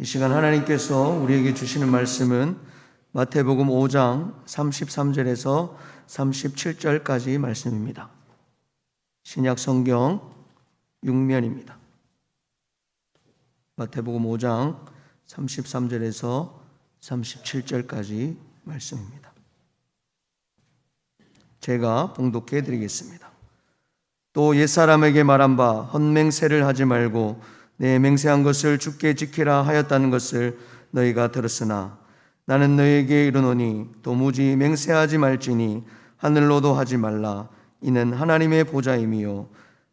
이 시간 하나님께서 우리에게 주시는 말씀은 마태복음 5장 33절에서 37절까지 말씀입니다. 신약 성경 6면입니다. 마태복음 5장 33절에서 37절까지 말씀입니다. 제가 봉독해 드리겠습니다. 또 옛사람에게 말한 바 헛맹세를 하지 말고 내 맹세한 것을 주께 지키라 하였다는 것을 너희가 들었으나 나는 너희에게 이르노니 도무지 맹세하지 말지니 하늘로도 하지 말라 이는 하나님의 보좌임이요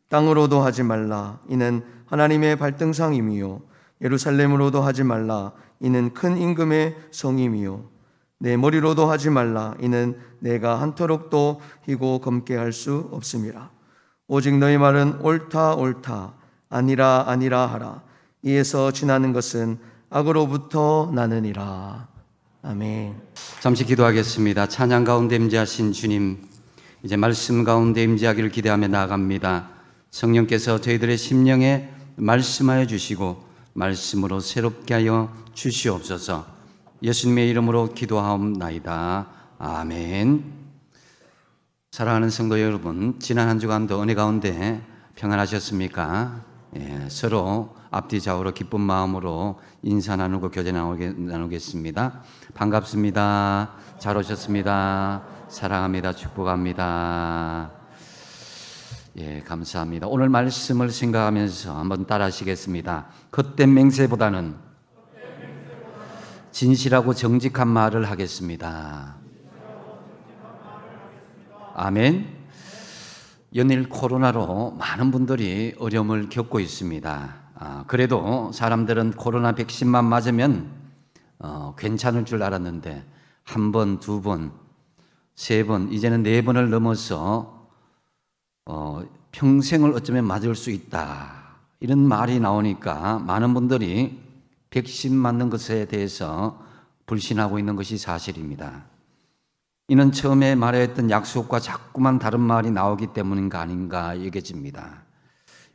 땅으로도 하지 말라 이는 하나님의 발등상임이요 예루살렘으로도 하지 말라 이는 큰 임금의 성임이요 내 머리로도 하지 말라 이는 내가 한터럭도 희고 검게 할 수 없음이라. 오직 너희 말은 옳다 옳다 아니라 아니라 하라. 이에서 지나는 것은 악으로부터 나느니라. 아멘. 잠시 기도하겠습니다. 찬양 가운데 임재하신 주님, 이제 말씀 가운데 임재하기를 기대하며 나아갑니다. 성령께서 저희들의 심령에 말씀하여 주시고 말씀으로 새롭게 하여 주시옵소서. 예수님의 이름으로 기도하옵나이다. 아멘. 사랑하는 성도 여러분, 지난 한 주간도 은혜 가운데 평안하셨습니까? 서로 앞뒤 좌우로 기쁜 마음으로 인사 나누고 교제 나누겠습니다. 반갑습니다. 잘 오셨습니다. 사랑합니다. 축복합니다. 감사합니다. 오늘 말씀을 생각하면서 한번 따라 하시겠습니다. 헛된 맹세보다는 진실하고 정직한 말을 하겠습니다. 아멘. 연일 코로나로 많은 분들이 어려움을 겪고 있습니다. 그래도 사람들은 코로나 백신만 맞으면 괜찮을 줄 알았는데 한 번, 두 번, 세 번, 이제는 네 번을 넘어서 평생을 어쩌면 맞을 수 있다 이런 말이 나오니까 많은 분들이 백신 맞는 것에 대해서 불신하고 있는 것이 사실입니다. 이는 처음에 말했던 약속과 자꾸만 다른 말이 나오기 때문인가 아닌가 여겨집니다.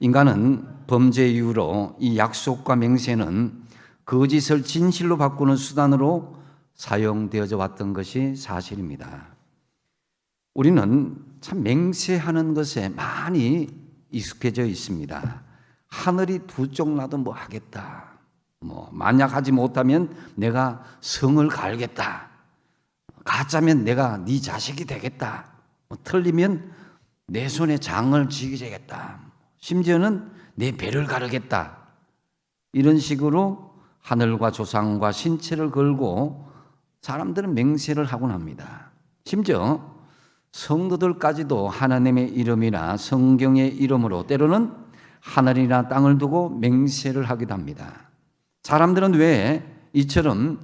인간은 범죄 이후로 이 약속과 맹세는 거짓을 진실로 바꾸는 수단으로 사용되어져 왔던 것이 사실입니다. 우리는 참 맹세하는 것에 많이 익숙해져 있습니다. 하늘이 두 쪽 나도 뭐 하겠다. 만약 하지 못하면 내가 성을 갈겠다. 가짜면 내가 네 자식이 되겠다. 틀리면 내 손에 장을 쥐게 되겠다. 심지어는 내 배를 가르겠다. 이런 식으로 하늘과 조상과 신체를 걸고 사람들은 맹세를 하곤 합니다. 심지어 성도들까지도 하나님의 이름이나 성경의 이름으로 때로는 하늘이나 땅을 두고 맹세를 하기도 합니다. 사람들은 왜 이처럼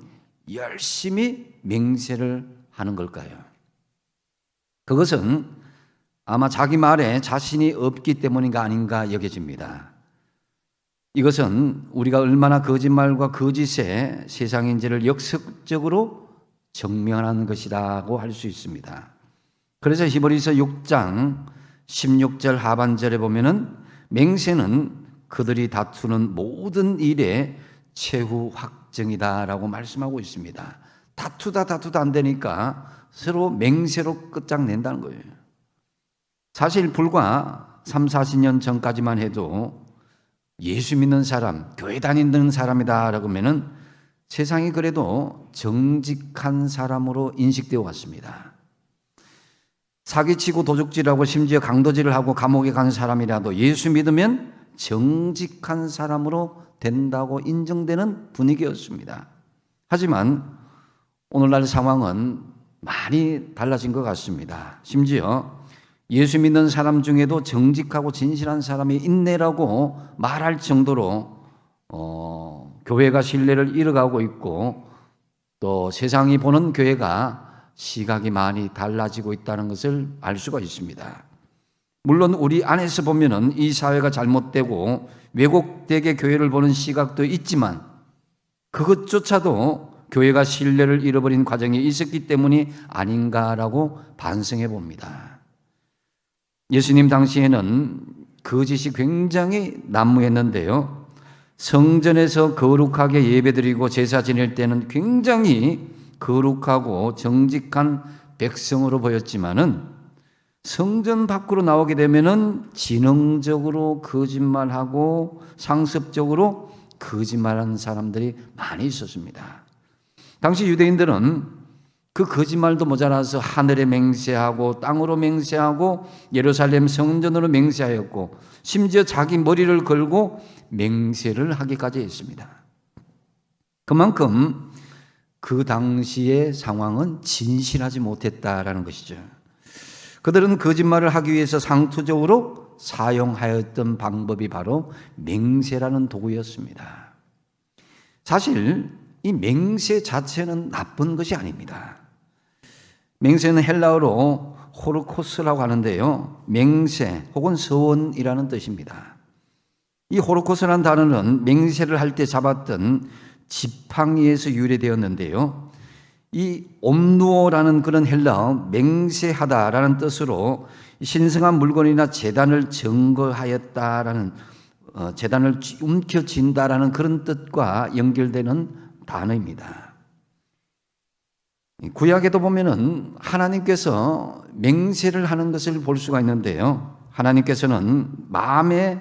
열심히 맹세를 하는 걸까요? 그것은 아마 자기 말에 자신이 없기 때문인가 아닌가 여겨집니다. 이것은 우리가 얼마나 거짓말과 거짓에 세상인지를 역설적으로 증명하는 것이라고 할 수 있습니다. 그래서 히브리서 6장 16절 하반절에 보면은 맹세는 그들이 다투는 모든 일의 최후 확정이다라고 말씀하고 있습니다. 다투다 안 되니까 서로 맹세로 끝장낸다는 거예요. 사실 불과 3, 40년 전까지만 해도 예수 믿는 사람, 교회 다니는 사람이다라고 하면은 세상이 그래도 정직한 사람으로 인식되어 왔습니다. 사기치고 도둑질하고 심지어 강도질을 하고 감옥에 간 사람이라도 예수 믿으면 정직한 사람으로 된다고 인정되는 분위기였습니다. 하지만 오늘날 상황은 많이 달라진 것 같습니다. 심지어 예수 믿는 사람 중에도 정직하고 진실한 사람이 있네라고 말할 정도로 교회가 신뢰를 잃어가고 있고 또 세상이 보는 교회가 시각이 많이 달라지고 있다는 것을 알 수가 있습니다. 물론 우리 안에서 보면은 이 사회가 잘못되고 왜곡되게 교회를 보는 시각도 있지만 그것조차도 교회가 신뢰를 잃어버린 과정이 있었기 때문이 아닌가라고 반성해 봅니다. 예수님 당시에는 거짓이 굉장히 난무했는데요. 성전에서 거룩하게 예배드리고 제사 지낼 때는 굉장히 거룩하고 정직한 백성으로 보였지만은 성전 밖으로 나오게 되면은 지능적으로 거짓말하고 상습적으로 거짓말하는 사람들이 많이 있었습니다. 당시 유대인들은 그 거짓말도 모자라서 하늘에 맹세하고 땅으로 맹세하고 예루살렘 성전으로 맹세하였고 심지어 자기 머리를 걸고 맹세를 하기까지 했습니다. 그만큼 그 당시의 상황은 진실하지 못했다라는 것이죠. 그들은 거짓말을 하기 위해서 상투적으로 사용하였던 방법이 바로 맹세라는 도구였습니다. 사실 이 맹세 자체는 나쁜 것이 아닙니다. 맹세는 헬라어로 호르코스라고 하는데요. 맹세 혹은 서원이라는 뜻입니다. 이 호르코스라는 단어는 맹세를 할 때 잡았던 지팡이에서 유래되었는데요. 이 옴누오라는 그런 헬라어 맹세하다라는 뜻으로 신성한 물건이나 제단을 증거하였다라는 제단을 움켜쥔다라는 그런 뜻과 연결되는 단어입니다. 구약에도 보면은 하나님께서 맹세를 하는 것을 볼 수가 있는데요. 하나님께서는 마음에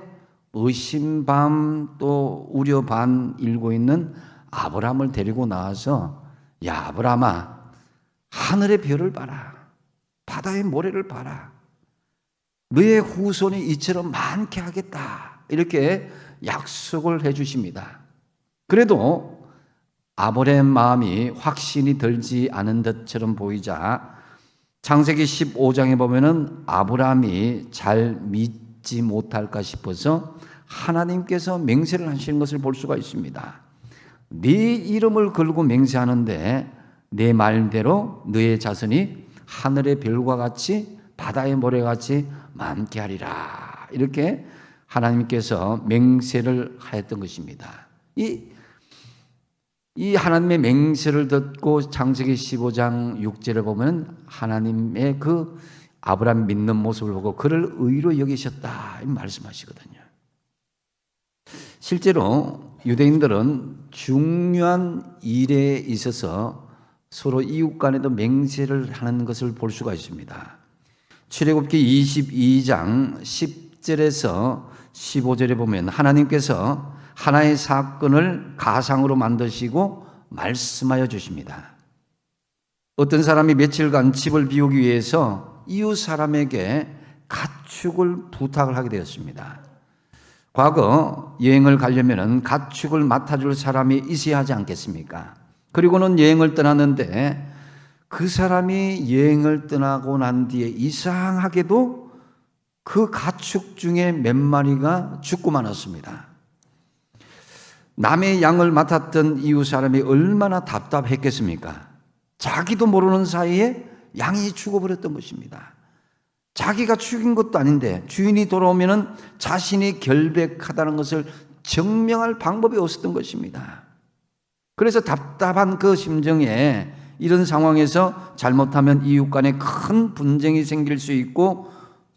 의심 반 또 우려 반 일고 있는 아브라함을 데리고 나와서 야 아브라함아 하늘의 별을 봐라 바다의 모래를 봐라 너의 후손이 이처럼 많게 하겠다 이렇게 약속을 해 주십니다. 그래도 아브라함의 마음이 확신이 들지 않은 것처럼 보이자 창세기 15장에 보면은 아브라함이 잘 믿지 못할까 싶어서 하나님께서 맹세를 하시는 것을 볼 수가 있습니다. 네 이름을 걸고 맹세하는데 내 말대로 너의 자손이 하늘의 별과 같이 바다의 모래같이 많게 하리라 이렇게 하나님께서 맹세를 하였던 것입니다. 이 하나님의 맹세를 듣고 창세기 15장 6절에 보면 하나님의 그 아브라함 믿는 모습을 보고 그를 의로 여기셨다 이 말씀하시거든요. 실제로 유대인들은 중요한 일에 있어서 서로 이웃 간에도 맹세를 하는 것을 볼 수가 있습니다. 출애굽기 22장 10절에서 15절에 보면 하나님께서 하나의 사건을 가상으로 만드시고 말씀하여 주십니다. 어떤 사람이 며칠간 집을 비우기 위해서 이웃 사람에게 가축을 부탁을 하게 되었습니다. 과거 여행을 가려면 가축을 맡아줄 사람이 있어야 하지 않겠습니까? 그리고는 여행을 떠났는데 그 사람이 여행을 떠나고 난 뒤에 이상하게도 그 가축 중에 몇 마리가 죽고 말았습니다. 남의 양을 맡았던 이웃 사람이 얼마나 답답했겠습니까? 자기도 모르는 사이에 양이 죽어버렸던 것입니다. 자기가 죽인 것도 아닌데 주인이 돌아오면 자신이 결백하다는 것을 증명할 방법이 없었던 것입니다. 그래서 답답한 그 심정에 이런 상황에서 잘못하면 이웃 간에 큰 분쟁이 생길 수 있고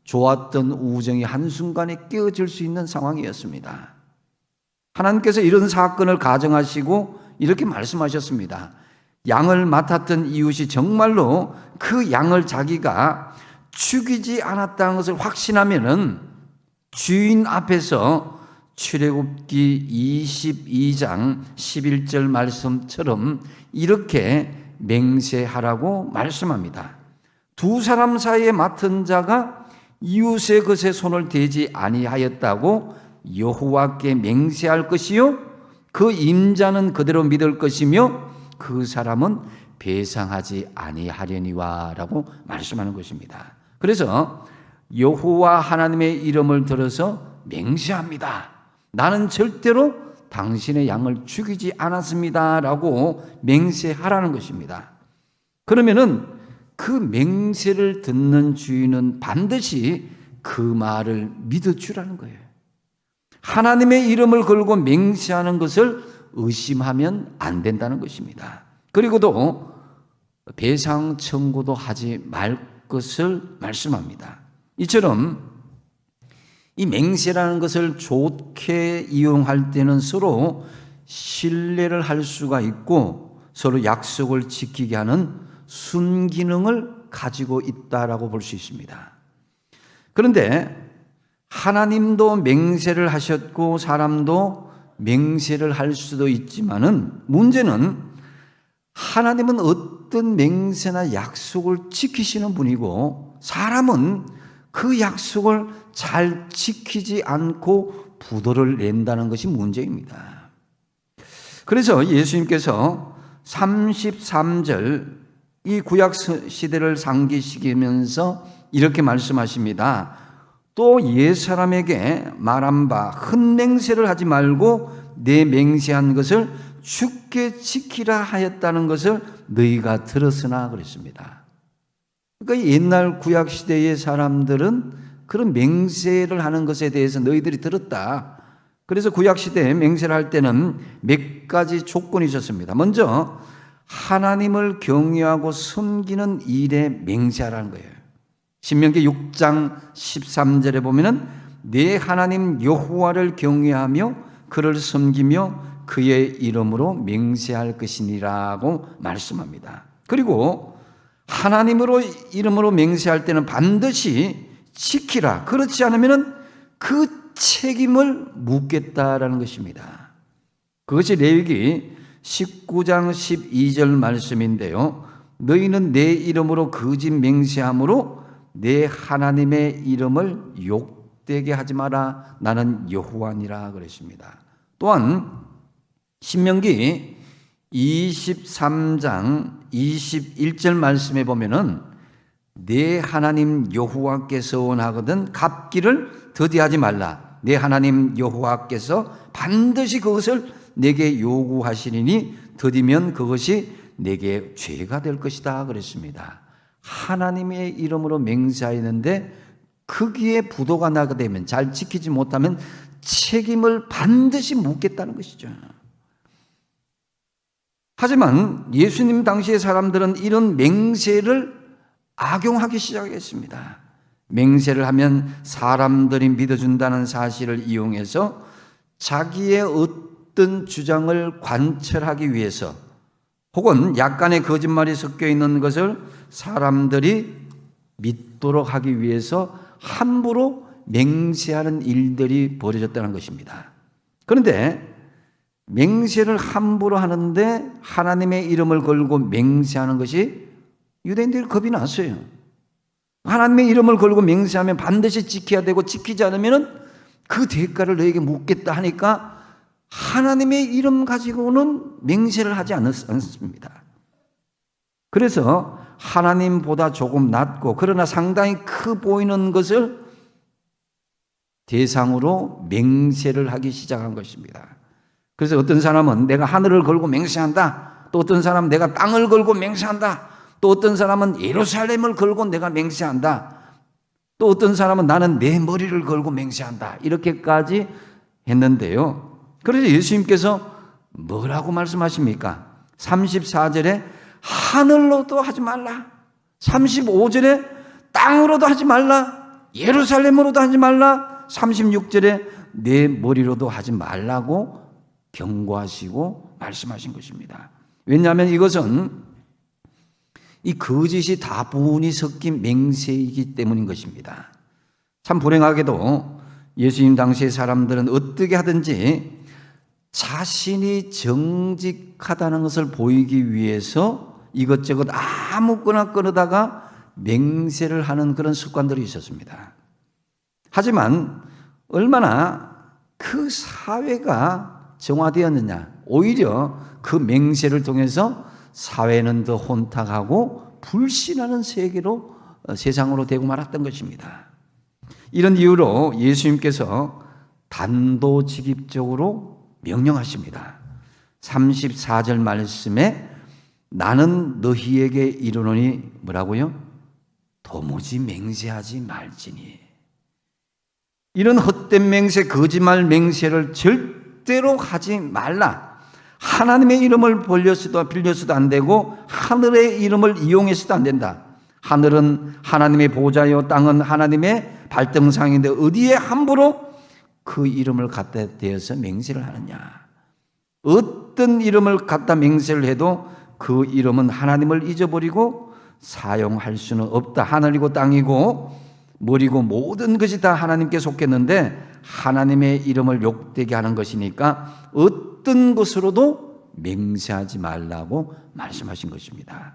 좋았던 우정이 한순간에 깨어질 수 있는 상황이었습니다. 하나님께서 이런 사건을 가정하시고 이렇게 말씀하셨습니다. 양을 맡았던 이웃이 정말로 그 양을 자기가 죽이지 않았다는 것을 확신하면은 주인 앞에서 출애굽기 22장 11절 말씀처럼 이렇게 맹세하라고 말씀합니다. 두 사람 사이에 맡은 자가 이웃의 것에 손을 대지 아니하였다고 여호와께 맹세할 것이요 그 임자는 그대로 믿을 것이며 그 사람은 배상하지 아니하려니와라고 말씀하는 것입니다. 그래서 여호와 하나님의 이름을 들어서 맹세합니다. 나는 절대로 당신의 양을 죽이지 않았습니다라고 맹세하라는 것입니다. 그러면은 그 맹세를 듣는 주인은 반드시 그 말을 믿어주라는 거예요. 하나님의 이름을 걸고 맹세하는 것을 의심하면 안 된다는 것입니다. 그리고도 배상 청구도 하지 말 것을 말씀합니다. 이처럼 이 맹세라는 것을 좋게 이용할 때는 서로 신뢰를 할 수가 있고 서로 약속을 지키게 하는 순기능을 가지고 있다라고 볼 수 있습니다. 그런데 하나님도 맹세를 하셨고 사람도 맹세를 할 수도 있지만은 문제는 하나님은 어떤 맹세나 약속을 지키시는 분이고 사람은 그 약속을 잘 지키지 않고 부도를 낸다는 것이 문제입니다. 그래서 예수님께서 33절 이 구약 시대를 상기시키면서 이렇게 말씀하십니다. 또 옛사람에게 말한 바 헛맹세를 하지 말고 내 맹세한 것을 주께 지키라 하였다는 것을 너희가 들었으나 그랬습니다. 그러니까 옛날 구약 시대의 사람들은 그런 맹세를 하는 것에 대해서 너희들이 들었다. 그래서 구약 시대에 맹세를 할 때는 몇 가지 조건이 있었습니다. 먼저 하나님을 경외하고 섬기는 일에 맹세하라는 거예요. 신명기 6장 13절에 보면은 내 하나님 여호와를 경외하며 그를 섬기며 그의 이름으로 맹세할 것이니라고 말씀합니다. 그리고 하나님으로 이름으로 맹세할 때는 반드시 지키라. 그렇지 않으면은 그 책임을 묻겠다라는 것입니다. 그것이 레위기 19장 12절 말씀인데요. 너희는 내 이름으로 거짓 맹세함으로 내 하나님의 이름을 욕되게 하지 마라. 나는 여호와니라 그랬습니다. 또한 신명기 23장 21절 말씀에 보면은 내 하나님 여호와께서 원하거든 갚기를 더디하지 말라. 내 하나님 여호와께서 반드시 그것을 내게 요구하시리니 더디면 그것이 내게 죄가 될 것이다 그랬습니다. 하나님의 이름으로 맹세하였는데 거기에 부도가 나게 되면 잘 지키지 못하면 책임을 반드시 묻겠다는 것이죠. 하지만 예수님 당시의 사람들은 이런 맹세를 악용하기 시작했습니다. 맹세를 하면 사람들이 믿어준다는 사실을 이용해서 자기의 어떤 주장을 관철하기 위해서 혹은 약간의 거짓말이 섞여 있는 것을 사람들이 믿도록 하기 위해서 함부로 맹세하는 일들이 벌어졌다는 것입니다. 그런데 맹세를 함부로 하는데 하나님의 이름을 걸고 맹세하는 것이 유대인들이 겁이 났어요. 하나님의 이름을 걸고 맹세하면 반드시 지켜야 되고 지키지 않으면 그 대가를 너에게 묻겠다 하니까 하나님의 이름 가지고는 맹세를 하지 않습니다. 그래서 하나님보다 조금 낮고 그러나 상당히 커 보이는 것을 대상으로 맹세를 하기 시작한 것입니다. 그래서 어떤 사람은 내가 하늘을 걸고 맹세한다. 또 어떤 사람은 내가 땅을 걸고 맹세한다. 또 어떤 사람은 예루살렘을 걸고 내가 맹세한다. 또 어떤 사람은 나는 내 머리를 걸고 맹세한다. 이렇게까지 했는데요. 그래서 예수님께서 뭐라고 말씀하십니까? 34절에 하늘로도 하지 말라. 35절에 땅으로도 하지 말라. 예루살렘으로도 하지 말라. 36절에 내 머리로도 하지 말라고 경고하시고 말씀하신 것입니다. 왜냐하면 이것은 이 거짓이 다분히 섞인 맹세이기 때문인 것입니다. 참 불행하게도 예수님 당시의 사람들은 어떻게 하든지 자신이 정직하다는 것을 보이기 위해서 이것저것 아무거나 꺼내다가 맹세를 하는 그런 습관들이 있었습니다. 하지만 얼마나 그 사회가 정화되었느냐, 오히려 그 맹세를 통해서 사회는 더 혼탁하고 불신하는 세상으로 되고 말았던 것입니다. 이런 이유로 예수님께서 단도직입적으로 명령하십니다. 34절 말씀에 나는 너희에게 이르노니 뭐라고요? 도무지 맹세하지 말지니. 이런 헛된 맹세, 거짓말 맹세를 절대로 하지 말라. 하나님의 이름을 빌려서도 안 되고 하늘의 이름을 이용해서도 안 된다. 하늘은 하나님의 보좌요 땅은 하나님의 발등상인데 어디에 함부로 그 이름을 갖다 대어서 맹세를 하느냐. 어떤 이름을 갖다 맹세를 해도 그 이름은 하나님을 잊어버리고 사용할 수는 없다. 하늘이고 땅이고 머리고 모든 것이 다 하나님께 속했는데 하나님의 이름을 욕되게 하는 것이니까 어떤 것으로도 맹세하지 말라고 말씀하신 것입니다.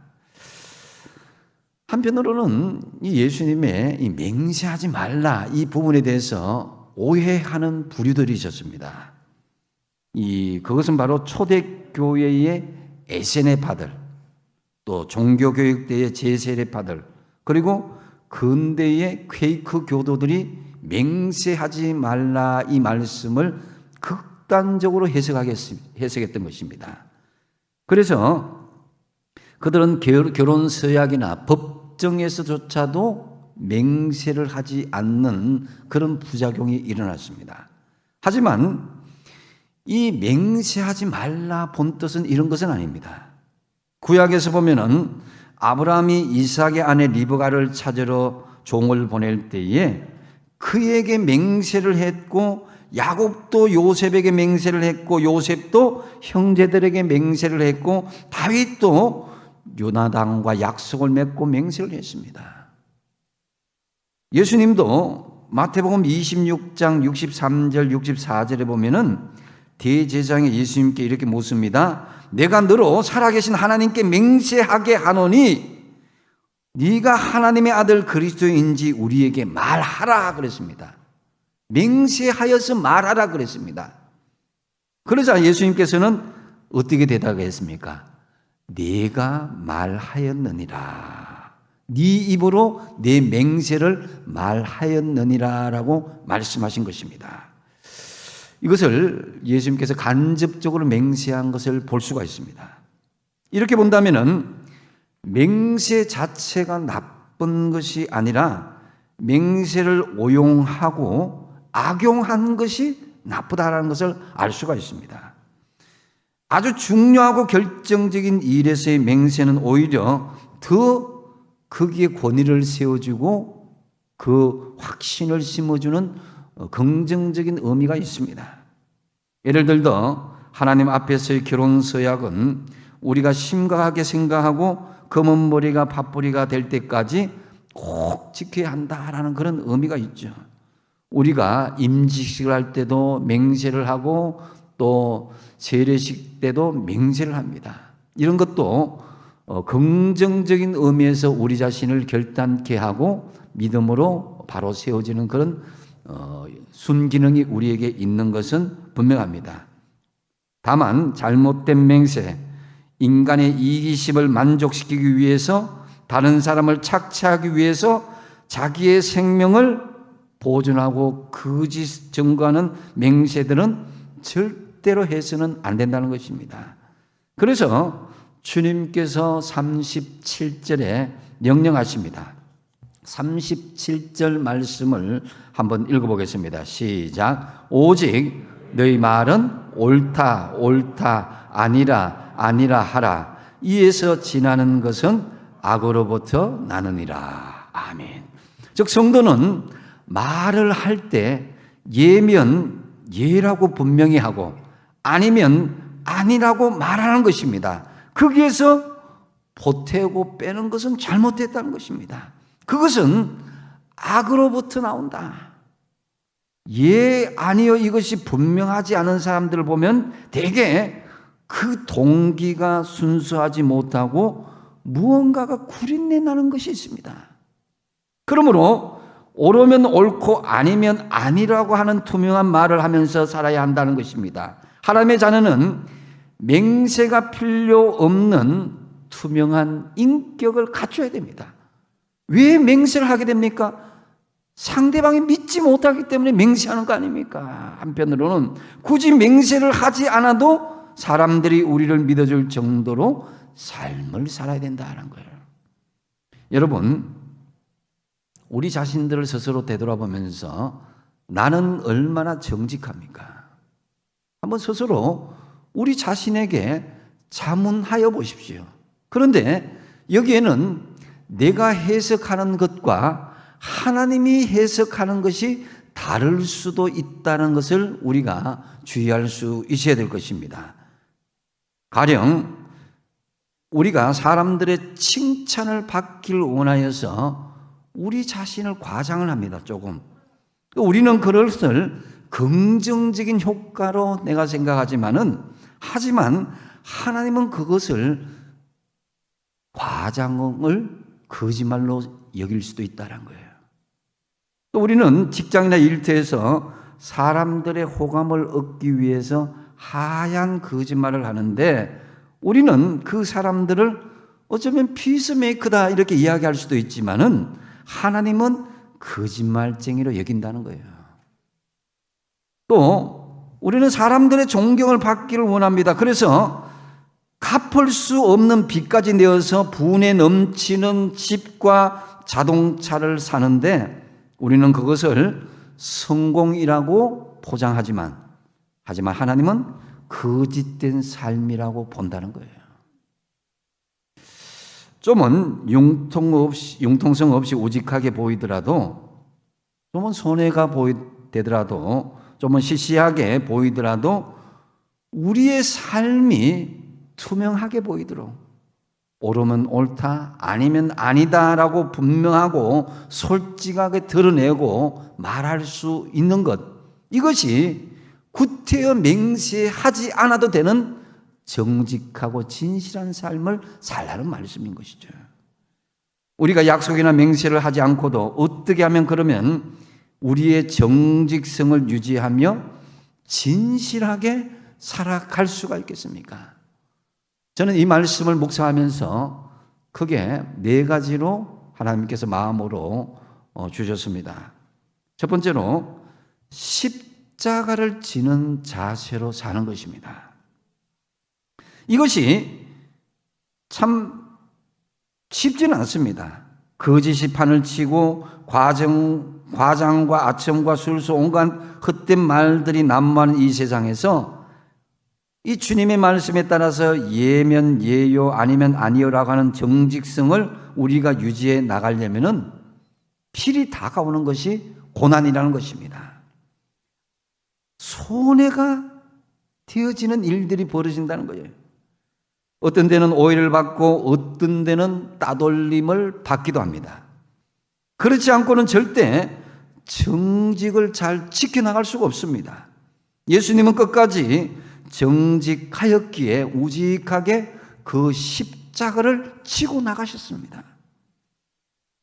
한편으로는 이 예수님의 이 맹세하지 말라 이 부분에 대해서 오해하는 부류들이 있었습니다. 그것은 바로 초대교회의 에세네파들, 또 종교교육대의 제세례파들, 그리고 근대의 퀘이크 교도들이 맹세하지 말라 이 말씀을 극단적으로 해석했던 것입니다. 그래서 그들은 결혼 서약이나 법정에서조차도 맹세를 하지 않는 그런 부작용이 일어났습니다. 하지만 이 맹세하지 말라 본 뜻은 이런 것은 아닙니다. 구약에서 보면은 아브라함이 이삭의 아내 리브가를 찾으러 종을 보낼 때에 그에게 맹세를 했고 야곱도 요셉에게 맹세를 했고 요셉도 형제들에게 맹세를 했고 다윗도 요나단과 약속을 맺고 맹세를 했습니다. 예수님도 마태복음 26장 63절 64절에 보면은 대제사장이 예수님께 이렇게 묻습니다. 내가 너로 살아계신 하나님께 맹세하게 하노니 네가 하나님의 아들 그리스도인지 우리에게 말하라 그랬습니다. 맹세하여서 말하라 그랬습니다. 그러자 예수님께서는 어떻게 대답했습니까? 내가 말하였느니라. 네 입으로 내 맹세를 말하였느니라라고 말씀하신 것입니다. 이것을 예수님께서 간접적으로 맹세한 것을 볼 수가 있습니다. 이렇게 본다면은 맹세 자체가 나쁜 것이 아니라 맹세를 오용하고 악용한 것이 나쁘다라는 것을 알 수가 있습니다. 아주 중요하고 결정적인 일에서의 맹세는 오히려 더 거기에 권위를 세워주고 그 확신을 심어주는 긍정적인 의미가 있습니다. 예를 들어 하나님 앞에서의 결혼 서약은 우리가 심각하게 생각하고 검은 머리가 팥뿌리가 될 때까지 꼭 지켜야 한다라는 그런 의미가 있죠. 우리가 임직식을 할 때도 맹세를 하고 또 세례식 때도 맹세를 합니다. 이런 것도 긍정적인 의미에서 우리 자신을 결단케 하고 믿음으로 바로 세워지는 그런 순기능이 우리에게 있는 것은 분명합니다. 다만 잘못된 맹세, 인간의 이기심을 만족시키기 위해서 다른 사람을 착취하기 위해서 자기의 생명을 보존하고 거짓 증거하는 맹세들은 절대로 해서는 안 된다는 것입니다. 그래서 주님께서 37절에 명령하십니다. 37절 말씀을 한번 읽어보겠습니다. 시작. 오직 너희 말은 옳다 옳다 아니라 아니라 하라. 이에서 지나는 것은 악으로부터 나느니라. 아멘. 즉 성도는 말을 할 때 예면 예라고 분명히 하고 아니면 아니라고 말하는 것입니다. 거기에서 보태고 빼는 것은 잘못됐다는 것입니다. 그것은 악으로부터 나온다. 예, 아니요 이것이 분명하지 않은 사람들을 보면 대개 그 동기가 순수하지 못하고 무언가가 구린내 나는 것이 있습니다. 그러므로 옳으면 옳고 아니면 아니라고 하는 투명한 말을 하면서 살아야 한다는 것입니다. 하나님의 자녀는 맹세가 필요 없는 투명한 인격을 갖춰야 됩니다. 왜 맹세를 하게 됩니까? 상대방이 믿지 못하기 때문에 맹세하는 거 아닙니까? 한편으로는 굳이 맹세를 하지 않아도 사람들이 우리를 믿어줄 정도로 삶을 살아야 된다는 거예요. 여러분, 우리 자신들을 스스로 되돌아보면서 나는 얼마나 정직합니까? 한번 스스로 우리 자신에게 자문하여 보십시오. 그런데 여기에는 내가 해석하는 것과 하나님이 해석하는 것이 다를 수도 있다는 것을 우리가 주의할 수 있어야 될 것입니다. 가령 우리가 사람들의 칭찬을 받기를 원하여서 우리 자신을 과장을 합니다. 조금. 우리는 그것을 긍정적인 효과로 내가 하지만 하나님은 그것을 과장을 거짓말로 여길 수도 있다는 거예요. 또 우리는 직장이나 일터에서 사람들의 호감을 얻기 위해서 하얀 거짓말을 하는데 우리는 그 사람들을 어쩌면 피스메이커다 이렇게 이야기할 수도 있지만은 하나님은 거짓말쟁이로 여긴다는 거예요. 또 우리는 사람들의 존경을 받기를 원합니다. 그래서 갚을 수 없는 빚까지 내어서 분에 넘치는 집과 자동차를 사는데 우리는 그것을 성공이라고 포장하지만 하나님은 거짓된 삶이라고 본다는 거예요. 좀은 융통성 없이 우직하게 보이더라도, 좀은 손해가 되더라도, 좀은 시시하게 보이더라도 우리의 삶이 투명하게 보이도록 옳으면 옳다, 아니면 아니다라고 분명하고 솔직하게 드러내고 말할 수 있는 것, 이것이 구태여 맹세하지 않아도 되는 정직하고 진실한 삶을 살라는 말씀인 것이죠. 우리가 약속이나 맹세를 하지 않고도 어떻게 하면 그러면 우리의 정직성을 유지하며 진실하게 살아갈 수가 있겠습니까? 저는 이 말씀을 묵상하면서 크게 4가지로 하나님께서 마음으로 주셨습니다. 첫 번째로 십자가를 지는 자세로 사는 것입니다. 이것이 참 쉽지는 않습니다. 거짓이 판을 치고 과장과 아첨과 술수 온갖 헛된 말들이 난무하는 이 세상에서 이 주님의 말씀에 따라서 예면 예요 아니면 아니요라고 하는 정직성을 우리가 유지해 나가려면은 필히 다가오는 것이 고난이라는 것입니다. 손해가 되어지는 일들이 벌어진다는 거예요. 어떤 데는 오해를 받고 어떤 데는 따돌림을 받기도 합니다. 그렇지 않고는 절대 정직을 잘 지켜나갈 수가 없습니다. 예수님은 끝까지 정직하였기에 우직하게 그 십자가를 지고 나가셨습니다.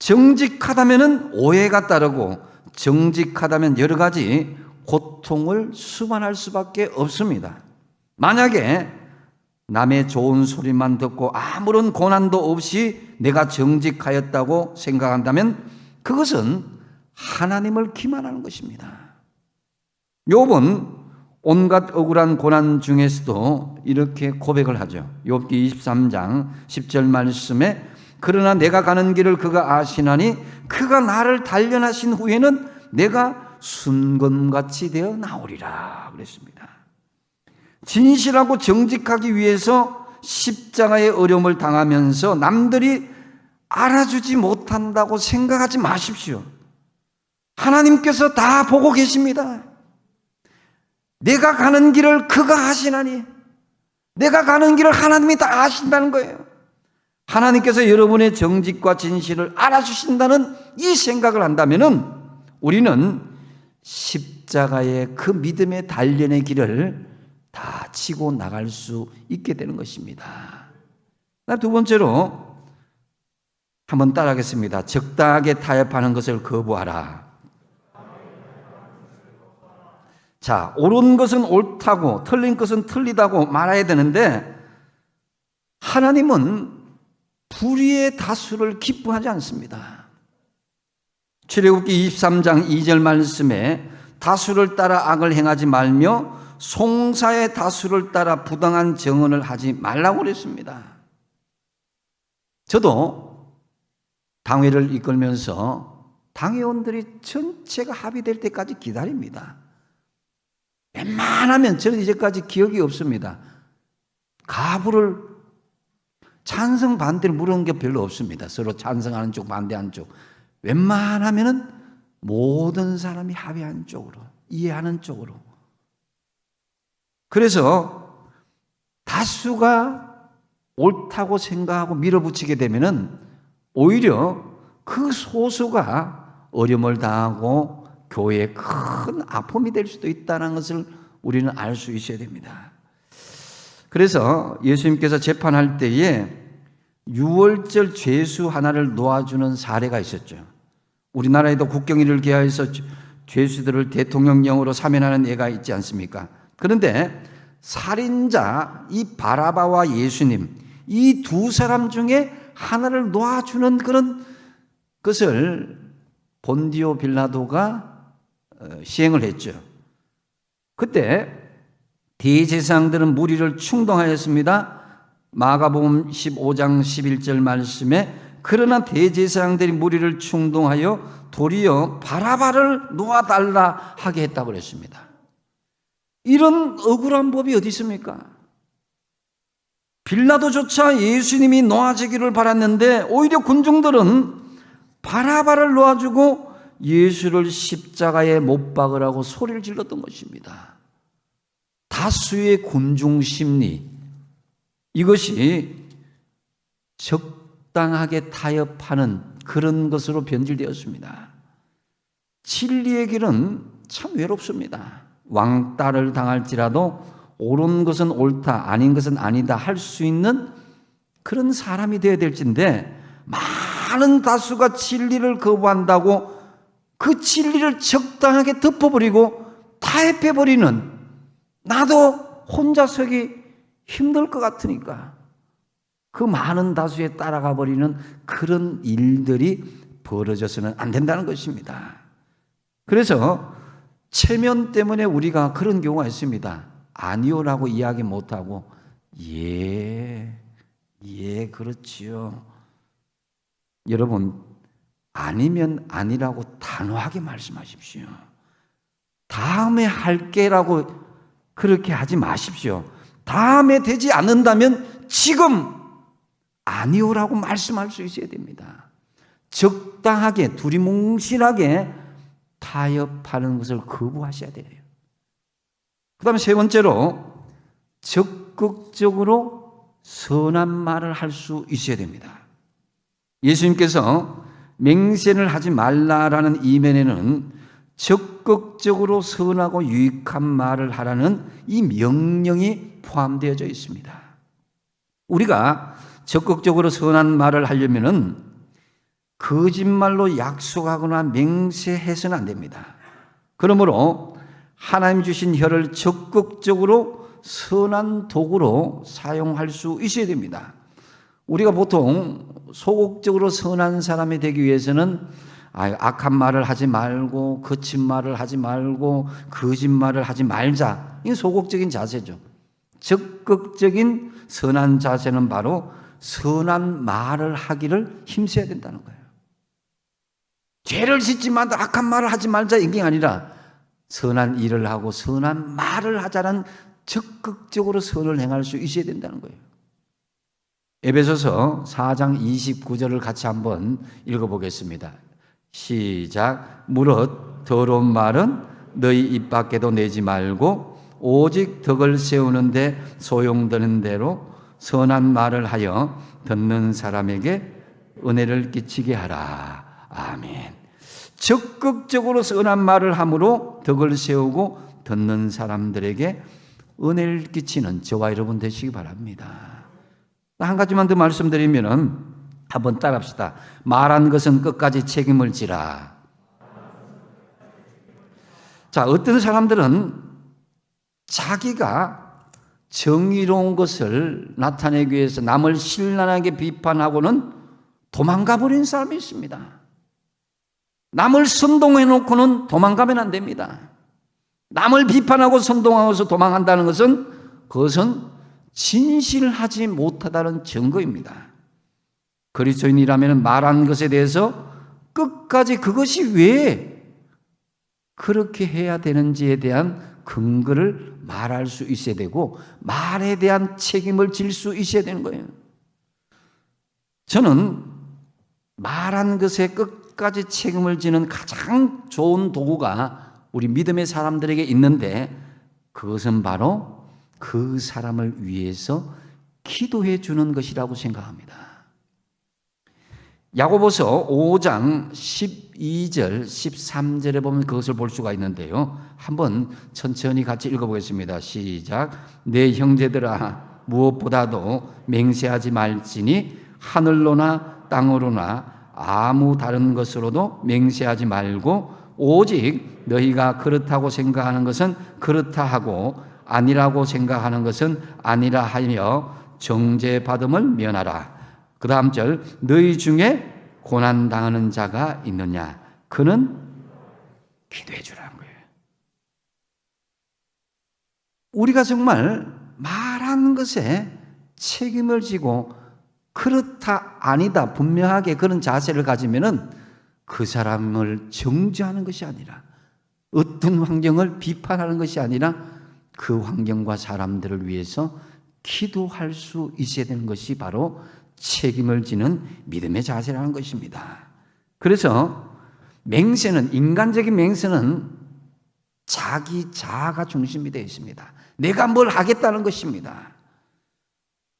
정직하다면 오해가 따르고 정직하다면 여러 가지 고통을 수반할 수밖에 없습니다. 만약에 남의 좋은 소리만 듣고 아무런 고난도 없이 내가 정직하였다고 생각한다면 그것은 하나님을 기만하는 것입니다. 욥은 온갖 억울한 고난 중에서도 이렇게 고백을 하죠. 욥기 23장 10절 말씀에 그러나 내가 가는 길을 그가 아시나니 그가 나를 단련하신 후에는 내가 순금같이 되어 나오리라 그랬습니다. 진실하고 정직하기 위해서 십자가의 어려움을 당하면서 남들이 알아주지 못한다고 생각하지 마십시오. 하나님께서 다 보고 계십니다. 내가 가는 길을 그가 하시나니, 내가 가는 길을 하나님이 다 아신다는 거예요. 하나님께서 여러분의 정직과 진실을 알아주신다는 이 생각을 한다면은 우리는 십자가의 그 믿음의 단련의 길을 다 치고 나갈 수 있게 되는 것입니다. 두 번째로 한번 따라하겠습니다. 적당하게 타협하는 것을 거부하라. 자, 옳은 것은 옳다고 틀린 것은 틀리다고 말해야 되는데 하나님은 불의의 다수를 기뻐하지 않습니다. 출애굽기 23장 2절 말씀에 다수를 따라 악을 행하지 말며 송사의 다수를 따라 부당한 정언을 하지 말라고 그랬습니다. 저도 당회를 이끌면서 당회원들이 전체가 합의될 때까지 기다립니다. 웬만하면 저는 이제까지 기억이 없습니다. 가부를 찬성 반대를 물은 게 별로 없습니다. 서로 찬성하는 쪽 반대하는 쪽. 웬만하면은 모든 사람이 합의하는 쪽으로, 이해하는 쪽으로. 그래서 다수가 옳다고 생각하고 밀어붙이게 되면은 오히려 그 소수가 어려움을 당하고 교회에 큰 아픔이 될 수도 있다는 것을 우리는 알 수 있어야 됩니다. 그래서 예수님께서 재판할 때에 유월절 죄수 하나를 놓아주는 사례가 있었죠. 우리나라에도 국경일을 기하여서 죄수들을 대통령령으로 사면하는 예가 있지 않습니까? 그런데 살인자 이 바라바와 예수님, 이 두 사람 중에 하나를 놓아주는 그런 것을 본디오 빌라도가 시행을 했죠. 그때 대제사장들은 무리를 충동하였습니다. 마가복음 15장 11절 말씀에 그러나 대제사장들이 무리를 충동하여 도리어 바라바를 놓아달라 하게 했다고 그랬습니다. 이런 억울한 법이 어디 있습니까? 빌라도조차 예수님이 놓아지기를 바랐는데 오히려 군중들은 바라바를 놓아주고 예수를 십자가에 못 박으라고 소리를 질렀던 것입니다. 다수의 군중 심리, 이것이 적당하게 타협하는 그런 것으로 변질되었습니다. 진리의 길은 참 외롭습니다. 왕따를 당할지라도 옳은 것은 옳다, 아닌 것은 아니다 할 수 있는 그런 사람이 되어야 될진데, 많은 다수가 진리를 거부한다고 그 진리를 적당하게 덮어버리고 타협해버리는, 나도 혼자 서기 힘들 것 같으니까 그 많은 다수에 따라가 버리는 그런 일들이 벌어져서는 안 된다는 것입니다. 그래서 체면 때문에 우리가 그런 경우가 있습니다. 아니요라고 이야기 못하고 예, 그렇지요. 여러분, 아니면 아니라고 단호하게 말씀하십시오. 다음에 할게라고 그렇게 하지 마십시오. 다음에 되지 않는다면 지금 아니오라고 말씀할 수 있어야 됩니다. 적당하게 두리뭉실하게 타협하는 것을 거부하셔야 돼요. 그 다음에 세 번째로 적극적으로 선한 말을 할 수 있어야 됩니다. 예수님께서 맹세를 하지 말라라는 이면에는 적극적으로 선하고 유익한 말을 하라는 이 명령이 포함되어져 있습니다. 우리가 적극적으로 선한 말을 하려면은 거짓말로 약속하거나 맹세해서는 안 됩니다. 그러므로 하나님 주신 혀를 적극적으로 선한 도구로 사용할 수 있어야 됩니다. 우리가 보통 소극적으로 선한 사람이 되기 위해서는 악한 말을 하지 말고, 거친 말을 하지 말고, 거짓말을 하지 말자. 이게 소극적인 자세죠. 적극적인 선한 자세는 바로 선한 말을 하기를 힘써야 된다는 거예요. 죄를 짓지만 악한 말을 하지 말자, 이게 아니라 선한 일을 하고 선한 말을 하자는 적극적으로 선을 행할 수 있어야 된다는 거예요. 에베소서 4장 29절을 같이 한번 읽어보겠습니다. 시작. 무릇 더러운 말은 너희 입 밖에도 내지 말고 오직 덕을 세우는데 소용되는 대로 선한 말을 하여 듣는 사람에게 은혜를 끼치게 하라. 아멘. 적극적으로 선한 말을 함으로 덕을 세우고 듣는 사람들에게 은혜를 끼치는 저와 여러분 되시기 바랍니다. 한 가지만 더 말씀드리면은 한번 따라합시다. 말한 것은 끝까지 책임을 지라. 자, 어떤 사람들은 자기가 정의로운 것을 나타내기 위해서 남을 신랄하게 비판하고는 도망가 버린 사람이 있습니다. 남을 선동해 놓고는 도망가면 안 됩니다. 남을 비판하고 선동하고서 도망한다는 것은 그것은 진실하지 못하다는 증거입니다. 그리스도인이라면 말한 것에 대해서 끝까지 그것이 왜 그렇게 해야 되는지에 대한 근거를 말할 수 있어야 되고 말에 대한 책임을 질 수 있어야 되는 거예요. 저는 말한 것에 끝까지 끝까지 책임을 지는 가장 좋은 도구가 우리 믿음의 사람들에게 있는데, 그것은 바로 그 사람을 위해서 기도해 주는 것이라고 생각합니다. 야고보서 5장 12절 13절에 보면 그것을 볼 수가 있는데요, 한번 천천히 같이 읽어보겠습니다. 시작. 내 형제들아, 무엇보다도 맹세하지 말지니 하늘로나 땅으로나 아무 다른 것으로도 맹세하지 말고 오직 너희가 그렇다고 생각하는 것은 그렇다 하고 아니라고 생각하는 것은 아니라 하며 정죄받음을 면하라. 그 다음 절, 너희 중에 고난당하는 자가 있느냐? 그는 기도해 주라는 거예요. 우리가 정말 말하는 것에 책임을 지고 그렇다 아니다 분명하게 그런 자세를 가지면은 그 사람을 정죄하는 것이 아니라, 어떤 환경을 비판하는 것이 아니라 그 환경과 사람들을 위해서 기도할 수 있어야 되는 것이 바로 책임을 지는 믿음의 자세라는 것입니다. 그래서 맹세는, 인간적인 맹세는 자기 자아가 중심이 되어 있습니다. 내가 뭘 하겠다는 것입니다.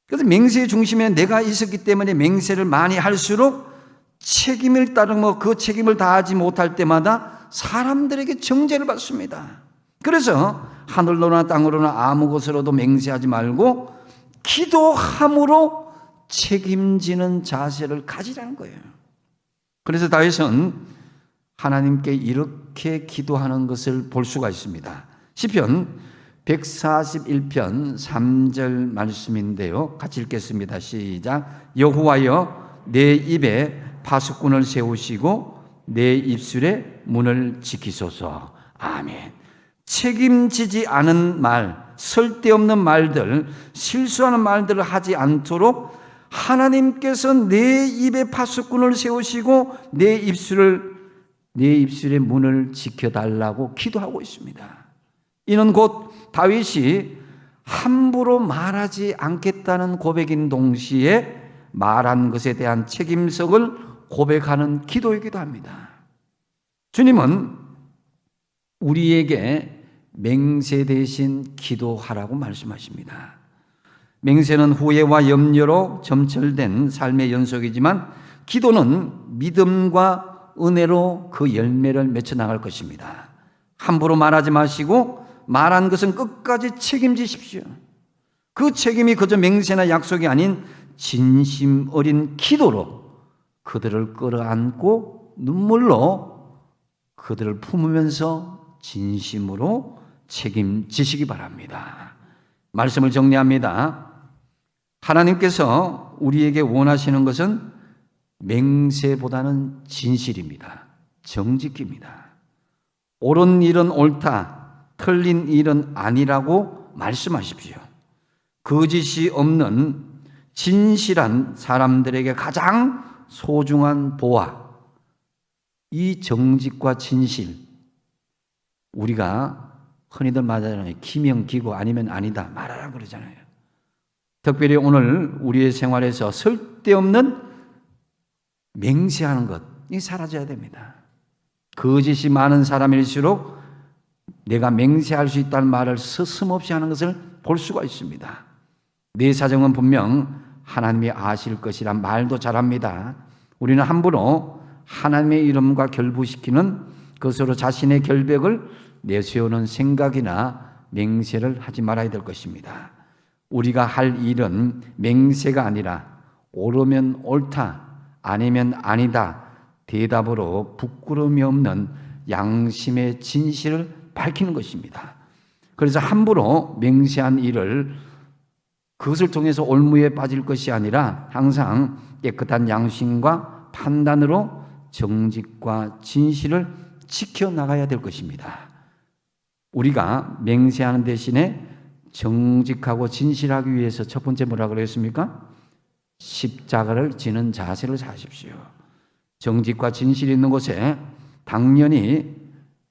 그래서 맹세의 중심에 내가 있었기 때문에 맹세를 많이 할수록 책임을 따르며 그 책임을 다하지 못할 때마다 사람들에게 정죄를 받습니다. 그래서 하늘로나 땅으로나 아무 곳으로도 맹세하지 말고 기도함으로 책임지는 자세를 가지라는 거예요. 그래서 다윗은 하나님께 이렇게 기도하는 것을 볼 수가 있습니다. 시편 141편 3절 말씀인데요, 같이 읽겠습니다. 시작. 여호와여, 내 입에 파수꾼을 세우시고 내 입술의 문을 지키소서. 아멘. 책임지지 않은 말, 쓸데없는 말들, 실수하는 말들을 하지 않도록 하나님께서 내 입에 파수꾼을 세우시고 내 입술의 문을 지켜달라고 기도하고 있습니다. 이는 곧 다윗이 함부로 말하지 않겠다는 고백인 동시에 말한 것에 대한 책임성을 고백하는 기도이기도 합니다. 주님은 우리에게 맹세 대신 기도하라고 말씀하십니다. 맹세는 후회와 염려로 점철된 삶의 연속이지만 기도는 믿음과 은혜로 그 열매를 맺혀 나갈 것입니다. 함부로 말하지 마시고 말한 것은 끝까지 책임지십시오. 그 책임이 그저 맹세나 약속이 아닌 진심 어린 기도로 그들을 끌어안고 눈물로 그들을 품으면서 진심으로 책임지시기 바랍니다. 말씀을 정리합니다. 하나님께서 우리에게 원하시는 것은 맹세보다는 진실입니다. 정직입니다. 옳은 일은 옳다, 틀린 일은 아니라고 말씀하십시오. 거짓이 없는 진실한 사람들에게 가장 소중한 보화, 이 정직과 진실, 우리가 흔히들 말하잖아요. 기명기고 아니면 아니다 말하라 그러잖아요. 특별히 오늘 우리의 생활에서 쓸데없는 맹세하는 것이 사라져야 됩니다. 거짓이 많은 사람일수록 내가 맹세할 수 있다는 말을 서슴없이 하는 것을 볼 수가 있습니다. 내 사정은 분명 하나님이 아실 것이란 말도 잘합니다. 우리는 함부로 하나님의 이름과 결부시키는 것으로 자신의 결백을 내세우는 생각이나 맹세를 하지 말아야 될 것입니다. 우리가 할 일은 맹세가 아니라 옳으면 옳다, 아니면 아니다 대답으로 부끄러움이 없는 양심의 진실을 밝히는 것입니다. 그래서 함부로 맹세한 일을 그것을 통해서 올무에 빠질 것이 아니라 항상 깨끗한 양심과 판단으로 정직과 진실을 지켜나가야 될 것입니다. 우리가 맹세하는 대신에 정직하고 진실하기 위해서 첫 번째 뭐라 그랬습니까? 십자가를 지는 자세를 사십시오. 정직과 진실이 있는 곳에 당연히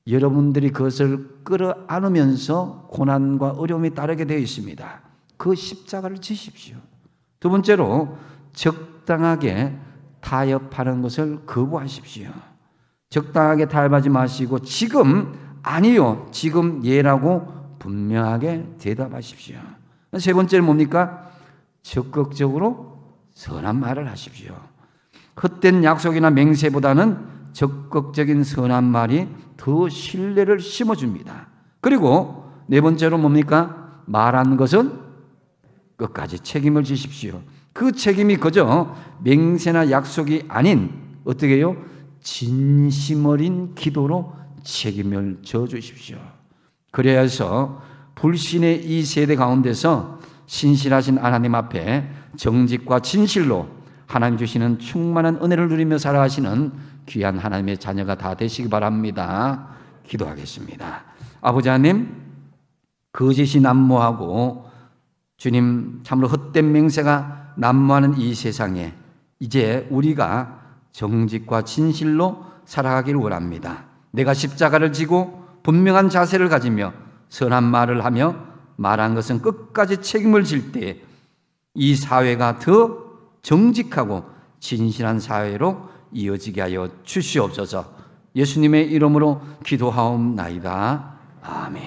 여러분들이 그것을 끌어안으면서 고난과 어려움이 따르게 되어 있습니다. 그 십자가를 지십시오. 두 번째로 적당하게 타협하는 것을 거부하십시오. 적당하게 타협하지 마시고 지금 아니요, 지금 예라고 분명하게 대답하십시오. 세 번째는 뭡니까? 적극적으로 선한 말을 하십시오. 헛된 약속이나 맹세보다는 적극적인 선한 말이 더 신뢰를 심어줍니다. 그리고 네 번째로 뭡니까? 말한 것은 끝까지 책임을 지십시오. 그 책임이 그저 맹세나 약속이 아닌 어떻게 해요? 진심 어린 기도로 책임을 져주십시오. 그래야 해서 불신의 이 세대 가운데서 신실하신 하나님 앞에 정직과 진실로 하나님 주시는 충만한 은혜를 누리며 살아가시는 귀한 하나님의 자녀가 다 되시기 바랍니다. 기도하겠습니다. 아버지 하나님, 거짓이 난무하고 주님 참으로 헛된 맹세가 난무하는 이 세상에 이제 우리가 정직과 진실로 살아가기를 원합니다. 내가 십자가를 지고 분명한 자세를 가지며 선한 말을 하며 말한 것은 끝까지 책임을 질 때 이 사회가 더 정직하고 진실한 사회로 이어지게 하여 주시옵소서. 예수님의 이름으로 기도하옵나이다. 아멘.